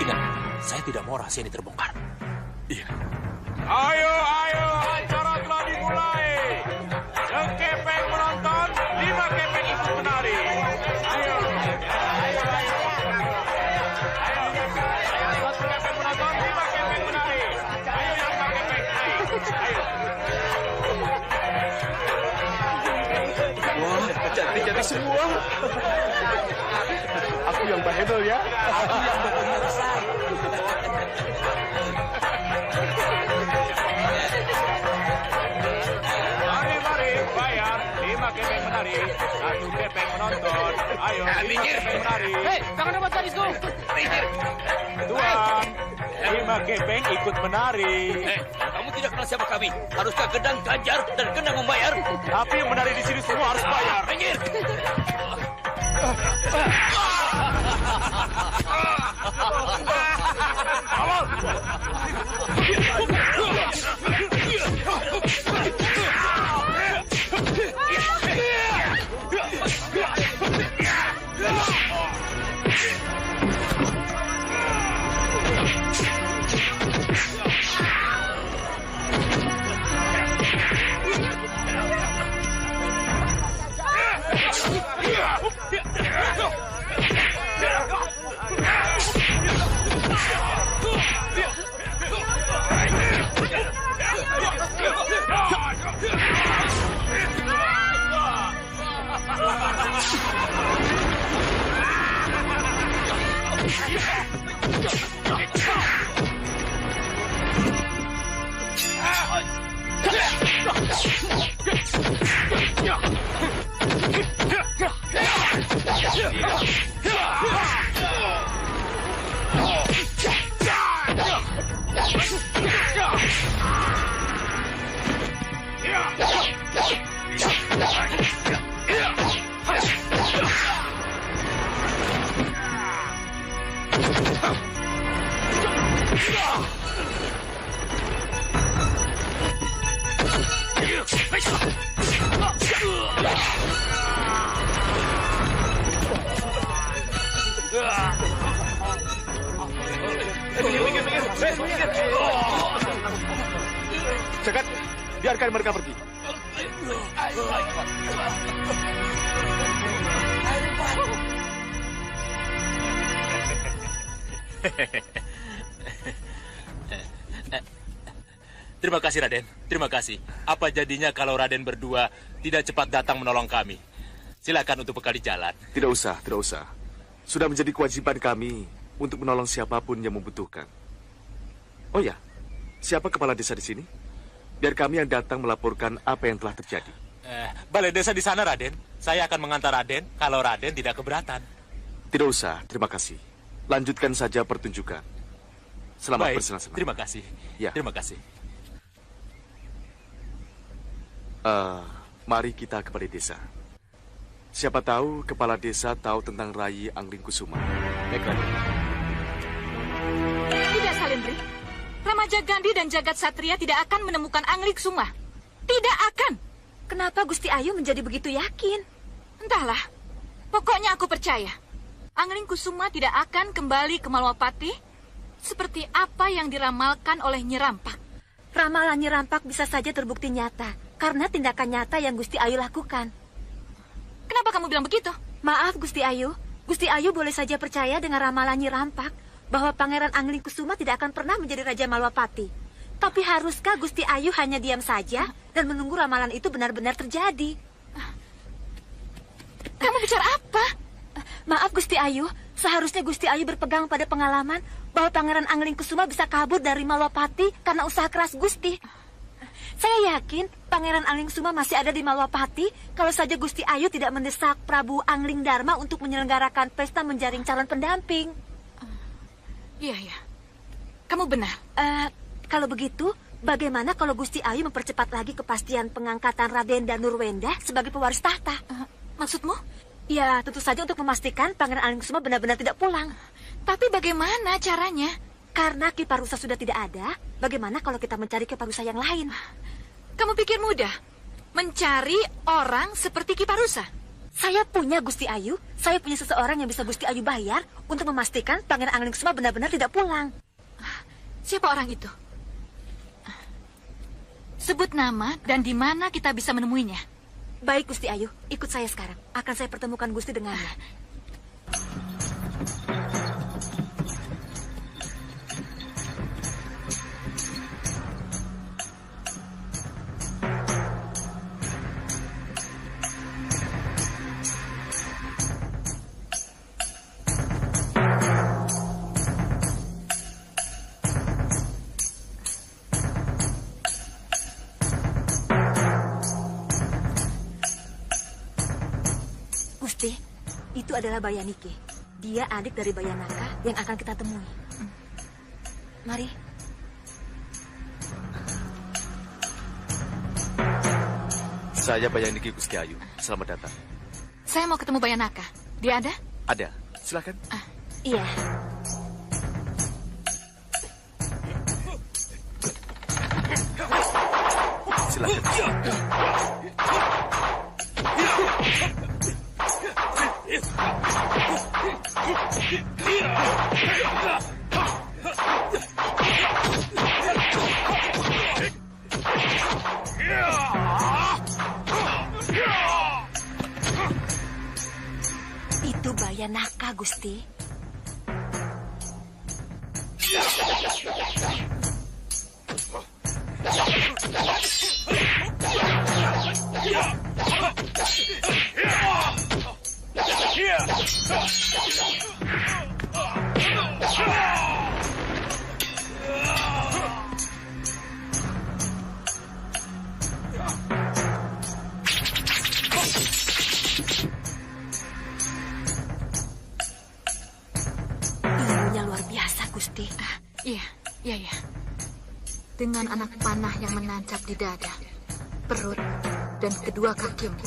[SPEAKER 9] Ingat, saya tidak mau rahasia ini terbongkar.
[SPEAKER 2] Iya.
[SPEAKER 1] Ayo, acara telah dimulai. Yang kepeng menonton, 5 kepeng ikut menari. Ayo. Kepeng menonton, 5 kepeng menari. Ayo yang 5 kepeng, ayo.
[SPEAKER 2] Wah, cantik-cantik semua. Aku yang bahedel ya. Aku yang besar.
[SPEAKER 1] Mari, bayar. 5 kepeng menari. 1 kepeng menonton. Ayo, 5 kepeng menari.
[SPEAKER 17] Hei, jangan dapat garisku.
[SPEAKER 1] Tuan, 5 kepeng ikut menari.
[SPEAKER 9] Kamu tidak kenal siapa kami. Haruskah Gedang Ganjar dan Gendang membayar?
[SPEAKER 1] Tapi yang menari di sini semua harus bayar.
[SPEAKER 9] Minggir!
[SPEAKER 2] Cekat, biarkan mereka pergi.
[SPEAKER 9] Terima kasih, Raden. Terima kasih. Apa jadinya kalau Raden berdua tidak cepat datang menolong kami? Silakan untuk bekal di jalan.
[SPEAKER 2] Tidak usah, tidak usah. Sudah menjadi kewajiban kami untuk menolong siapapun yang membutuhkan. Oh ya, siapa kepala desa di sini? Biar kami yang datang melaporkan apa yang telah terjadi.
[SPEAKER 9] Balai desa di sana, Raden. Saya akan mengantar Raden kalau Raden tidak keberatan.
[SPEAKER 2] Tidak usah, terima kasih. Lanjutkan saja pertunjukan. Selamat
[SPEAKER 9] Baik,
[SPEAKER 2] bersenang-senang.
[SPEAKER 9] terima kasih.
[SPEAKER 2] Ya.
[SPEAKER 9] Terima kasih.
[SPEAKER 2] Mari kita ke balai desa. Siapa tahu kepala desa tahu tentang Rai Angling Kusuma. Baik, Raden.
[SPEAKER 8] Tidak, Salendri. Ramaja Gandhi dan Jagat Satria tidak akan menemukan Angling Kusuma. Tidak akan.
[SPEAKER 16] Kenapa Gusti Ayu menjadi begitu yakin?
[SPEAKER 8] Entahlah. Pokoknya aku percaya. Angling Kusuma tidak akan kembali ke Malwapati seperti apa yang diramalkan oleh Nyi Rampak.
[SPEAKER 16] Ramalan Nyi Rampak bisa saja terbukti nyata karena tindakan nyata yang Gusti Ayu lakukan.
[SPEAKER 8] Kenapa kamu bilang begitu?
[SPEAKER 16] Maaf, Gusti Ayu. Gusti Ayu boleh saja percaya dengan ramalan Nyi Rampak bahwa Pangeran Angling Kusuma tidak akan pernah menjadi Raja Malwapati. Tapi haruskah Gusti Ayu hanya diam saja dan menunggu ramalan itu benar-benar terjadi? Kamu bicara apa? Maaf Gusti Ayu, seharusnya Gusti Ayu berpegang pada pengalaman bahwa Pangeran Anglingkusuma bisa kabur dari Malwapati karena usaha keras Gusti. Saya yakin Pangeran Anglingkusuma masih ada di Malwapati kalau saja Gusti Ayu tidak mendesak Prabu Anglingdarma untuk menyelenggarakan pesta menjaring calon pendamping.
[SPEAKER 13] Iya. Kamu benar.
[SPEAKER 16] Kalau begitu, bagaimana kalau Gusti Ayu mempercepat lagi kepastian pengangkatan Raden Danurwenda sebagai pewaris tahta?
[SPEAKER 13] Maksudmu?
[SPEAKER 16] Ya, tentu saja untuk memastikan Pangeran Anglingkusuma benar-benar tidak pulang.
[SPEAKER 13] Tapi bagaimana caranya?
[SPEAKER 16] Karena Ki Parusa sudah tidak ada, bagaimana kalau kita mencari Ki Parusa yang lain?
[SPEAKER 13] Kamu pikir mudah? Mencari orang seperti Ki Parusa?
[SPEAKER 16] Saya punya Gusti Ayu. Saya punya seseorang yang bisa Gusti Ayu bayar untuk memastikan Pangeran Anglingkusuma benar-benar tidak pulang.
[SPEAKER 13] Siapa orang itu? Sebut nama dan di mana kita bisa menemuinya.
[SPEAKER 16] Baik Gusti Ayu, ikut saya sekarang. Akan saya pertemukan Gusti dengannya. Gusti, itu adalah Bayanike. Dia adik dari Bayanaka yang akan kita temui. Mari.
[SPEAKER 2] Saya Bayanike Gusti Ayu. Selamat datang.
[SPEAKER 13] Saya mau ketemu Bayanaka. Dia ada?
[SPEAKER 2] Ada. Silakan.
[SPEAKER 16] Iya.
[SPEAKER 2] Silakan.
[SPEAKER 16] Itu Bayanaka, Gusti. Ilmunya luar biasa, Gusti.
[SPEAKER 13] Iya. Dengan anak panah yang menancap di dada, perut, dan kedua kakimu,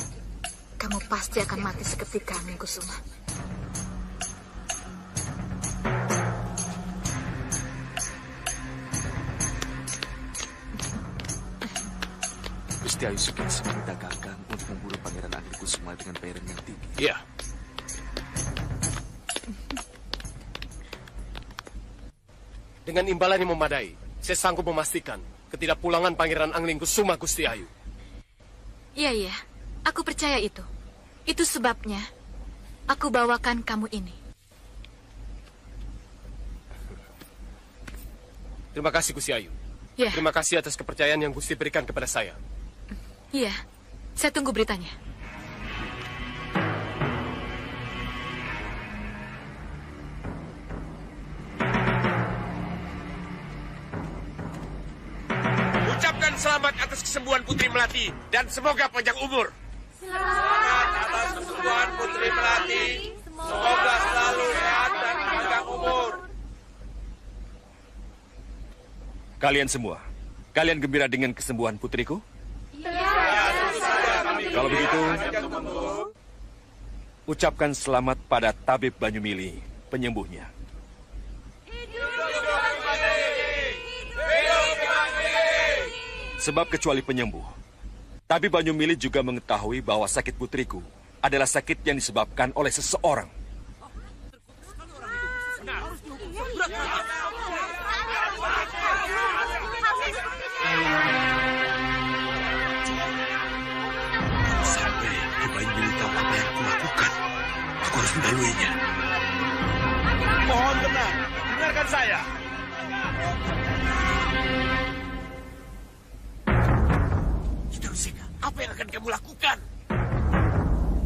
[SPEAKER 13] kamu pasti akan mati seketika, Anglingkusuma.
[SPEAKER 2] Gusti Ayu Sukesi meminta Kakang untuk memburu Pangeran Anglingkusuma dengan bayaran yang tinggi.
[SPEAKER 12] Iya.
[SPEAKER 15] Dengan imbalan yang memadai, saya sanggup memastikan ketidakpulangan Pangeran Anglingkusuma, Gusti Ayu.
[SPEAKER 13] Iya. Aku percaya itu. Itu sebabnya aku bawakan kamu ini.
[SPEAKER 15] Terima kasih, Gusti Ayu.
[SPEAKER 13] Ya.
[SPEAKER 15] Terima kasih atas kepercayaan yang Gusti berikan kepada saya.
[SPEAKER 13] Iya. Saya tunggu beritanya.
[SPEAKER 9] Ucapkan selamat atas kesembuhan Putri Melati dan semoga panjang umur.
[SPEAKER 17] Selamat atas kesembuhan Putri Melati. Semoga selalu sehat dan panjang umur.
[SPEAKER 14] Kalian semua, kalian gembira dengan kesembuhan putriku? Kalau begitu, ucapkan selamat pada Tabib Banyumili, penyembuhnya. Sebab kecuali penyembuh, Tabib Banyumili juga mengetahui bahwa sakit putriku adalah sakit yang disebabkan oleh seseorang.
[SPEAKER 1] Sampai Banyumili tahu apa yang aku lakukan, aku harus mendaluinya.
[SPEAKER 10] Mohon tenang, dengarkan saya.
[SPEAKER 1] Apa yang akan kamu lakukan?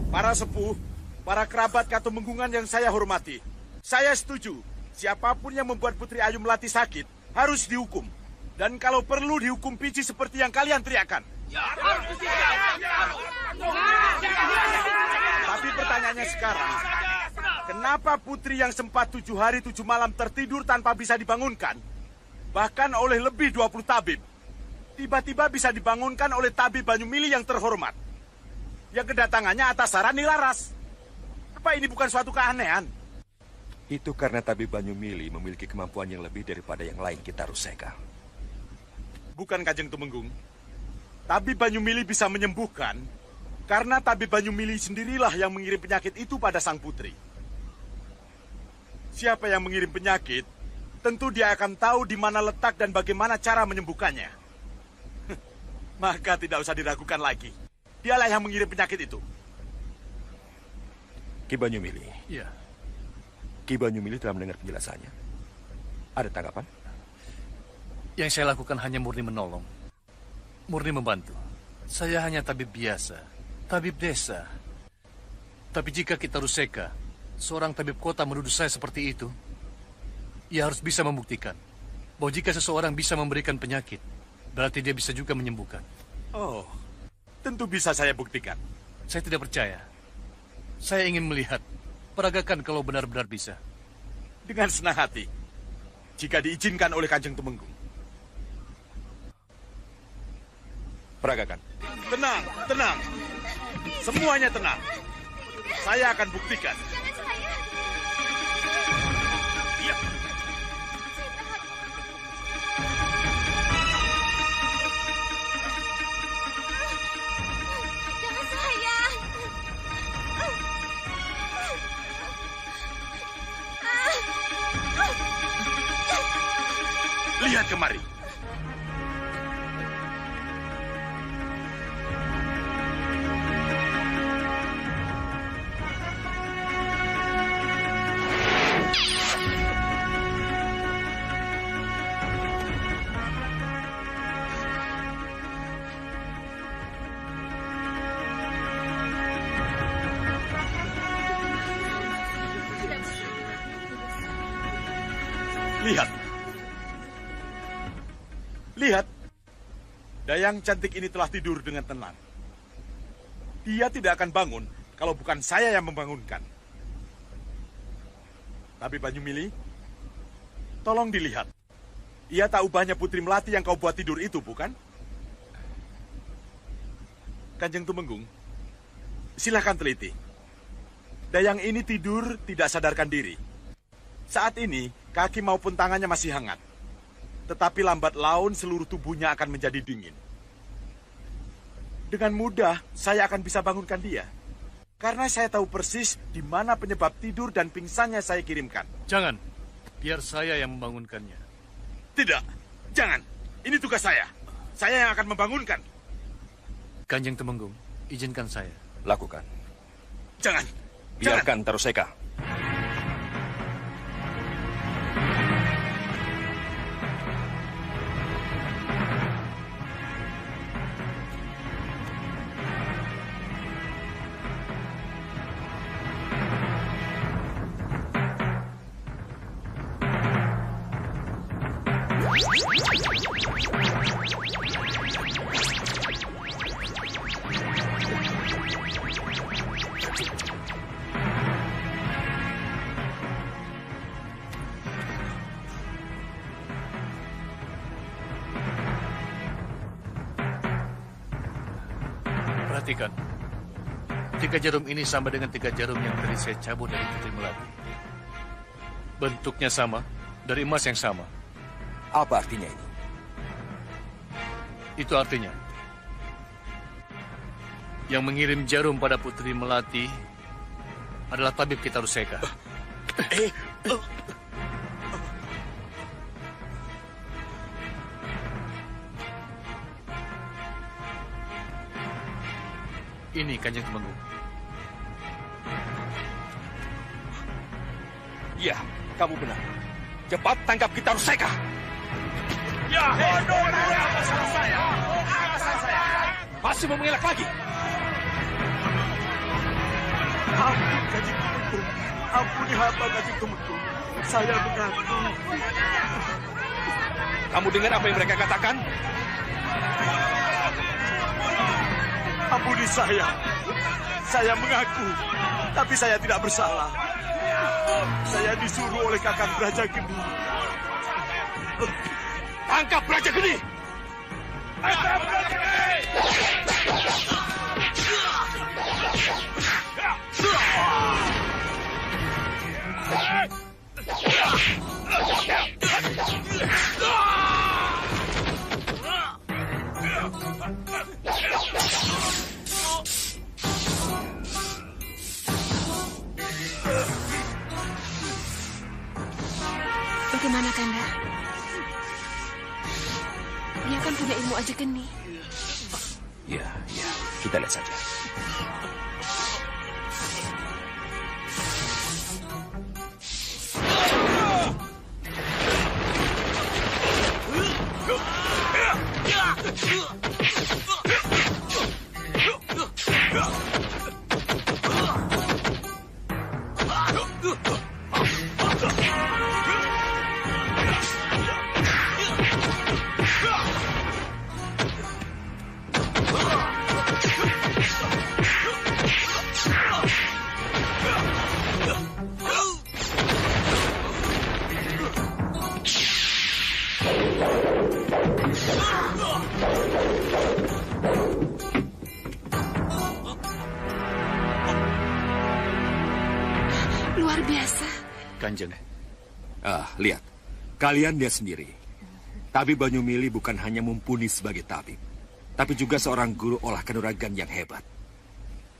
[SPEAKER 10] Para sepuh,
[SPEAKER 18] Para kerabat Katumenggungan yang saya hormati, saya setuju. Siapapun yang membuat Putri Ayu Melati sakit harus dihukum. Dan kalau perlu dihukum pici seperti yang kalian teriakan. Tapi pertanyaannya sekarang, kenapa Putri yang sempat 7 hari 7 malam tertidur tanpa bisa dibangunkan, bahkan oleh lebih 20 tabib, tiba-tiba bisa dibangunkan oleh tabib Banyumili yang terhormat, yang kedatangannya atas saran Nyi Laras? Apa ini bukan suatu keanehan?
[SPEAKER 14] Itu karena tabib Banyumili memiliki kemampuan yang lebih daripada yang lain kita Ruseka.
[SPEAKER 18] Bukan, Kanjeng Tumenggung. Tabib Banyumili bisa menyembuhkan karena tabib Banyumili sendirilah yang mengirim penyakit itu pada sang putri. Siapa yang mengirim penyakit, tentu dia akan tahu di mana letak dan bagaimana cara menyembuhkannya. Maka tidak usah diragukan lagi. Dialah yang mengirim penyakit itu.
[SPEAKER 14] Ki Banyumili.
[SPEAKER 3] Iya.
[SPEAKER 14] Ki Banyumili telah mendengar penjelasannya. Ada tanggapan?
[SPEAKER 3] Yang saya lakukan hanya murni menolong. Murni membantu. Saya hanya tabib biasa. Tabib desa. Tapi jika kita Ruseka, seorang tabib kota menuduh saya seperti itu, ia harus bisa membuktikan bahwa jika seseorang bisa memberikan penyakit, berarti dia bisa juga menyembuhkan.
[SPEAKER 18] Oh, tentu bisa saya buktikan.
[SPEAKER 3] Saya tidak percaya. Saya ingin melihat. Peragakan kalau benar-benar bisa.
[SPEAKER 18] Dengan senang hati. Jika diizinkan oleh Kanjeng Tumenggung.
[SPEAKER 14] Peragakan.
[SPEAKER 18] Tenang, tenang. Semuanya tenang. Saya akan buktikan. Iya.
[SPEAKER 17] Jangan saya.
[SPEAKER 18] Lihat kemari. Lihat. Lihat. Dayang cantik ini telah tidur dengan tenang. Dia tidak akan bangun kalau bukan saya yang membangunkan. Tapi Banyumili, tolong dilihat. Ia tak ubahnya Putri Melati yang kau buat tidur itu, bukan? Kanjeng Tumenggung, silahkan teliti. Dayang ini tidur tidak sadarkan diri. Saat ini, kaki maupun tangannya masih hangat. Tetapi lambat laun seluruh tubuhnya akan menjadi dingin. Dengan mudah, saya akan bisa bangunkan dia. Karena saya tahu persis di mana penyebab tidur dan pingsannya saya kirimkan.
[SPEAKER 3] Jangan. Biar saya yang membangunkannya.
[SPEAKER 18] Tidak. Jangan. Ini tugas saya. Saya yang akan membangunkan.
[SPEAKER 3] Kanjeng Tumenggung, izinkan saya.
[SPEAKER 14] Lakukan.
[SPEAKER 18] Jangan.
[SPEAKER 14] Biarkan Taruseka.
[SPEAKER 3] Perhatikan. 3 jarum ini sama dengan 3 jarum yang tadi saya cabut dari Putri Melati. Bentuknya sama, dari emas yang sama.
[SPEAKER 14] Apa artinya ini?
[SPEAKER 3] Itu artinya, yang mengirim jarum pada Putri Melati adalah tabib kita Ruseka. Ini Kanjeng Tumenggung.
[SPEAKER 14] Ya, kamu benar. Cepat tangkap kita Ruseka.
[SPEAKER 18] Ya, atasan saya. Atasan saya.
[SPEAKER 14] Masih mau mengelak lagi?
[SPEAKER 18] Ampun, Kanjeng Tumenggung. Ampuni hamba, Kanjeng Tumenggung. Saya mengaku.
[SPEAKER 14] Kamu dengar apa yang mereka katakan?
[SPEAKER 18] Ampuni saya. Saya mengaku, tapi saya tidak bersalah. Saya disuruh oleh Kakang Brajageni.
[SPEAKER 14] Tangkap Brajageni!
[SPEAKER 17] Tangkap Brajageni!
[SPEAKER 7] Bagaimana, Kanda? Dia kan punya ilmu aja geni.
[SPEAKER 14] Ya, kita lihat saja.
[SPEAKER 7] Luar biasa.
[SPEAKER 14] Kanjeng. Lihat. Kalian lihat sendiri. Tabib Banyumili bukan hanya mumpuni sebagai tabib, tapi juga seorang guru olah kanuragan yang hebat.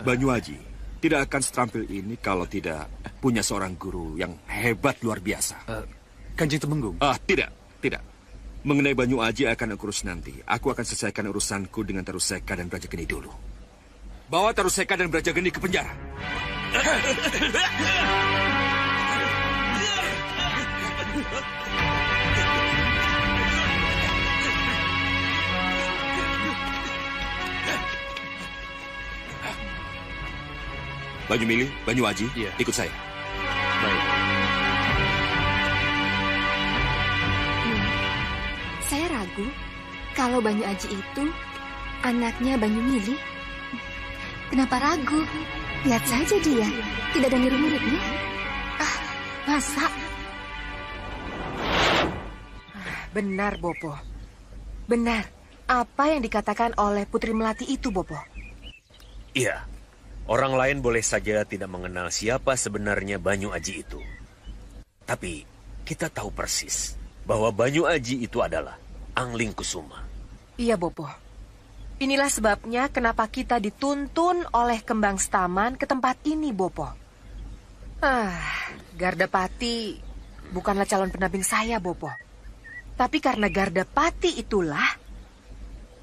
[SPEAKER 14] Banyuaji tidak akan seterampil ini kalau tidak punya seorang guru yang hebat luar biasa.
[SPEAKER 3] Kanjeng Tumenggung.
[SPEAKER 14] Tidak. Mengenai Banyuaji akan aku urus nanti. Aku akan selesaikan urusanku dengan Taruseka dan Brajageni dulu. Bawa Taruseka dan Brajageni ke penjara. Banyumili, Banyuaji, ikut saya.
[SPEAKER 3] Baik.
[SPEAKER 16] Saya ragu kalau Banyuaji itu anaknya Banyumili. Kenapa ragu? Lihat saja dia, tidak ada mirip-miripnya. Masa?
[SPEAKER 19] Benar, Bopo. Benar. Apa yang dikatakan oleh Putri Melati itu, Bopo?
[SPEAKER 9] Iya. Orang lain boleh saja tidak mengenal siapa sebenarnya Banyuaji itu. Tapi kita tahu persis bahwa Banyuaji itu adalah Angling Kusuma.
[SPEAKER 19] Iya, Bopo. Inilah sebabnya kenapa kita dituntun oleh Kembang Staman ke tempat ini, Bopo. Gardapati bukanlah calon pendamping saya, Bopo. Tapi karena Gardapati itulah,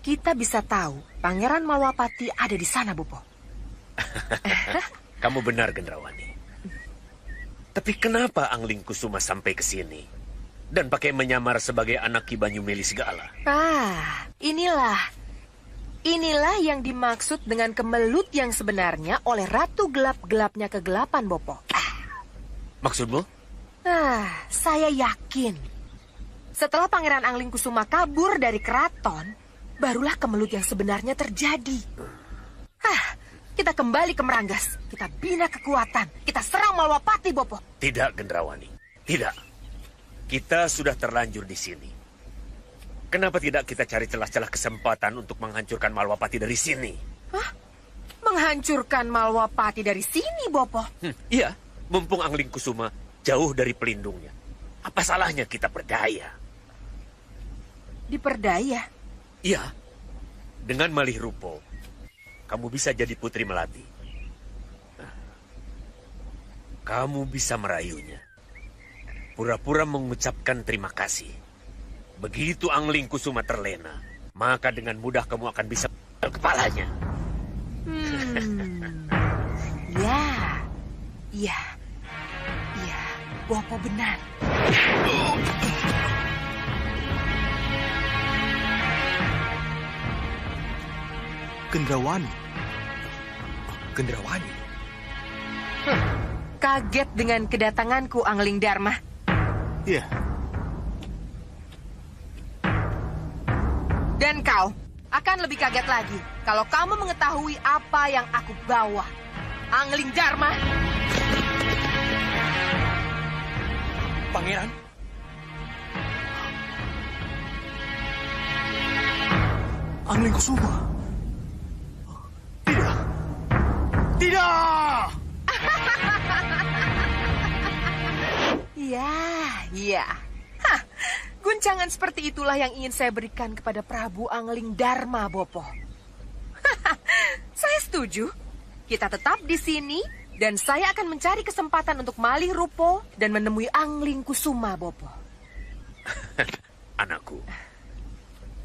[SPEAKER 19] kita bisa tahu Pangeran Malwapati ada di sana, Bopo.
[SPEAKER 9] Kamu benar, Gendrawani. Tapi kenapa Angling Kusuma sampai ke sini dan pakai menyamar sebagai anak Ki Banyumili segala?
[SPEAKER 19] Inilah yang dimaksud dengan kemelut yang sebenarnya oleh Ratu Gelap-Gelapnya Kegelapan, Bopo.
[SPEAKER 9] Maksudmu?
[SPEAKER 19] Saya yakin setelah Pangeran Angling Kusuma kabur dari keraton, barulah kemelut yang sebenarnya terjadi. Kita kembali ke Meranggas. Kita bina kekuatan. Kita serang Malwapati, Bopo.
[SPEAKER 9] Tidak, Gendrawani. Tidak. Kita sudah terlanjur di sini. Kenapa tidak kita cari celah-celah kesempatan untuk menghancurkan Malwapati dari sini?
[SPEAKER 19] Menghancurkan Malwapati dari sini, Bopo?
[SPEAKER 9] Iya, mumpung Angling Kusuma jauh dari pelindungnya. Apa salahnya kita berdaya?
[SPEAKER 19] Diperdaya?
[SPEAKER 9] Iya. Dengan malih rupo, kamu bisa jadi Putri Melati. Kamu bisa merayunya. Pura-pura mengucapkan terima kasih. Begitu Angling Kusuma terlena, maka dengan mudah kamu akan bisa kepalanya.
[SPEAKER 19] Ya, Bopo benar.
[SPEAKER 4] Gendrawani.
[SPEAKER 19] Kaget dengan kedatanganku, Angling Dharma?
[SPEAKER 4] Iya.
[SPEAKER 19] Dan kau akan lebih kaget lagi kalau kamu mengetahui apa yang aku bawa. Angling Dharma.
[SPEAKER 2] Pangeran?
[SPEAKER 4] Angling Kusuma. Tidak. Tidak!
[SPEAKER 19] Iya. Hah, guncangan seperti itulah yang ingin saya berikan kepada Prabu Angling Dharma, Bopo. Saya setuju. Kita tetap di sini, dan saya akan mencari kesempatan untuk malih rupo dan menemui Angling Kusuma, Bopo.
[SPEAKER 9] Anakku,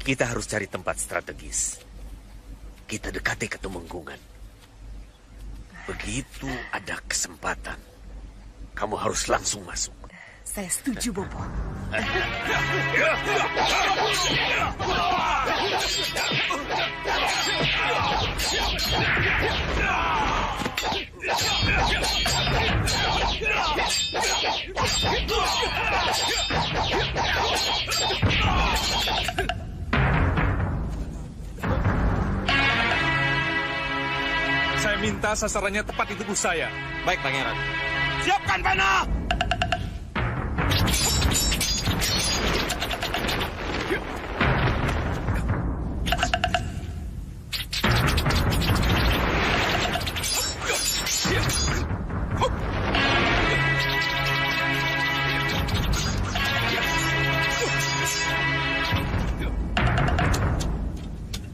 [SPEAKER 9] kita harus cari tempat strategis. Kita dekati Ketumenggungan. Begitu ada kesempatan, kamu harus langsung masuk.
[SPEAKER 19] Saya setuju, Bopo.
[SPEAKER 20] Saya minta sasarannya tepat di tubuh saya.
[SPEAKER 10] Baik, Pangeran.
[SPEAKER 18] Siapkan panah!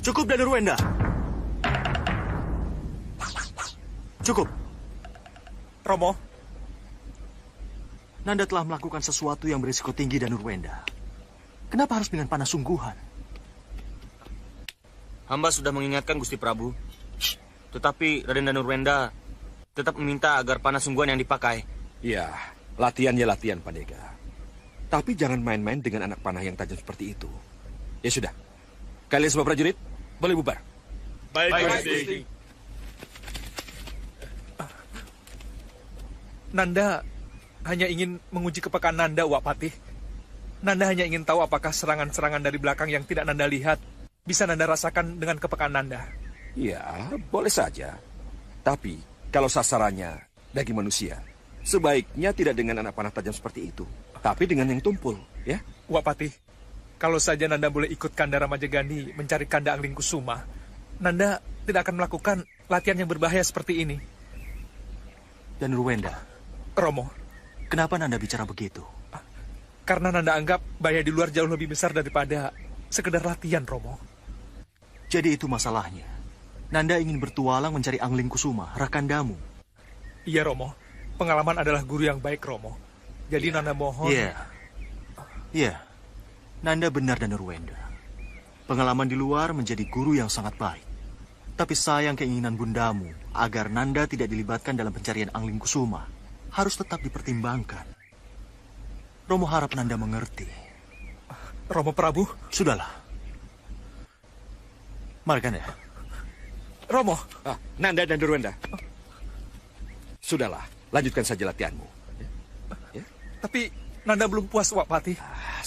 [SPEAKER 4] Cukup, Danurwenda. Cukup.
[SPEAKER 20] Romo.
[SPEAKER 4] Nanda telah melakukan sesuatu yang berisiko tinggi, Danurwenda. Kenapa harus dengan panah sungguhan?
[SPEAKER 10] Hamba sudah mengingatkan Gusti Prabu. Tetapi Raden Danurwenda tetap meminta agar panah sungguhan yang dipakai.
[SPEAKER 14] Ya, latihan ya latihan, Pandega. Tapi jangan main-main dengan anak panah yang tajam seperti itu. Ya sudah. Kalian semua prajurit, boleh bubar.
[SPEAKER 18] Baik, Gusti.
[SPEAKER 20] Nanda hanya ingin menguji kepekaan Nanda, Wak Patih. Nanda hanya ingin tahu apakah serangan-serangan dari belakang yang tidak Nanda lihat bisa Nanda rasakan dengan kepekaan Nanda.
[SPEAKER 14] Ya, boleh saja. Tapi kalau sasarannya daging manusia, sebaiknya tidak dengan anak panah tajam seperti itu, tapi dengan yang tumpul, ya?
[SPEAKER 20] Wak Patih, kalau saja Nanda boleh ikut Kandara Majagani mencari Kanda Angling Kusuma, Nanda tidak akan melakukan latihan yang berbahaya seperti ini.
[SPEAKER 4] Danurwenda.
[SPEAKER 20] Romo.
[SPEAKER 4] Kenapa Nanda bicara begitu?
[SPEAKER 20] Karena Nanda anggap bahaya di luar jauh lebih besar daripada sekedar latihan, Romo.
[SPEAKER 4] Jadi itu masalahnya. Nanda ingin bertualang mencari Angling Kusuma, rakandamu.
[SPEAKER 20] Iya, Romo. Pengalaman adalah guru yang baik, Romo. Jadi Nanda mohon...
[SPEAKER 4] Iya. Nanda benar, Danurwenda. Pengalaman di luar menjadi guru yang sangat baik. Tapi sayang keinginan bundamu agar Nanda tidak dilibatkan dalam pencarian Angling Kusuma harus tetap dipertimbangkan. Romo harap Nanda mengerti.
[SPEAKER 20] Romo Prabu?
[SPEAKER 4] Sudahlah. Mari, Kanda.
[SPEAKER 20] Romo.
[SPEAKER 14] Nanda dan Danurwenda. Sudahlah, lanjutkan saja latihanmu.
[SPEAKER 20] Ya? Tapi Nanda belum puas, Wak Patih.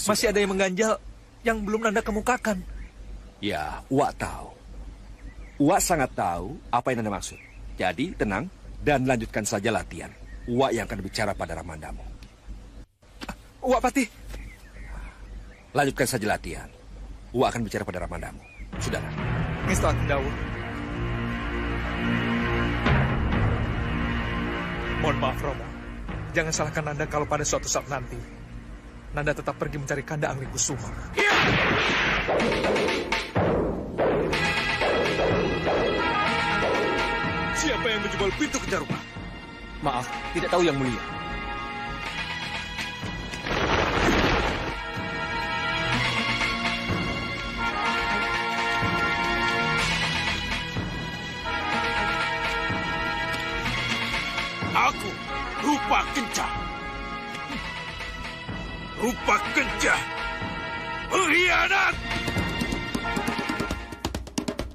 [SPEAKER 20] Masih ada yang mengganjal yang belum Nanda kemukakan.
[SPEAKER 14] Ya, Wak tahu. Wak sangat tahu apa yang Nanda maksud. Jadi, tenang dan lanjutkan saja latihan. Wak yang akan bicara pada Ramandamu.
[SPEAKER 20] Wak Patih.
[SPEAKER 14] Lanjutkan saja latihan. Wak akan bicara pada Ramandamu. Sudahlah.
[SPEAKER 20] Ngestat Dawu. Mohon maaf, Romo. Jangan salahkan Nanda kalau pada suatu saat nanti Nanda tetap pergi mencari Kanda Angling Kusuma.
[SPEAKER 18] Siapa yang menjebol pintu kejar rumah?
[SPEAKER 2] Maaf, tidak tahu yang mulia.
[SPEAKER 18] Aku, Rupa Kencah. Rupa Kencah. Pengkhianat!